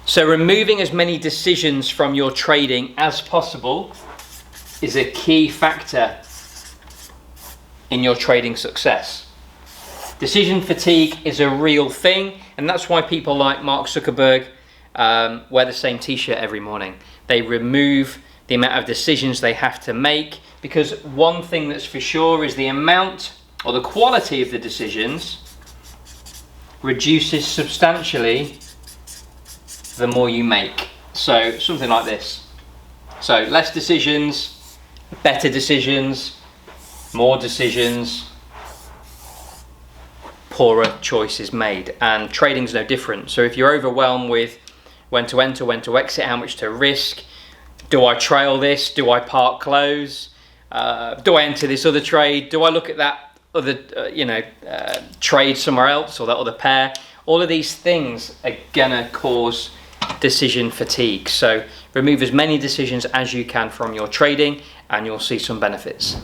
So removing as many decisions from your trading as possible is a key factor in your trading success. Decision fatigue is a real thing, and that's why people like Mark Zuckerberg wear the same t-shirt every morning. They remove the amount of decisions they have to make, because one thing that's for sure is the amount or the quality of the decisions reduces substantially the more you make. So something like this. So less decisions, better decisions, more decisions, poorer choices made. And trading's no different. So if you're overwhelmed with when to enter, when to exit, how much to risk, do I trail this, do I part close, do I enter this other trade, do I look at that other trade somewhere else, or that other pair, all of these things are gonna cause decision fatigue. So remove as many decisions as you can from your trading and you'll see some benefits.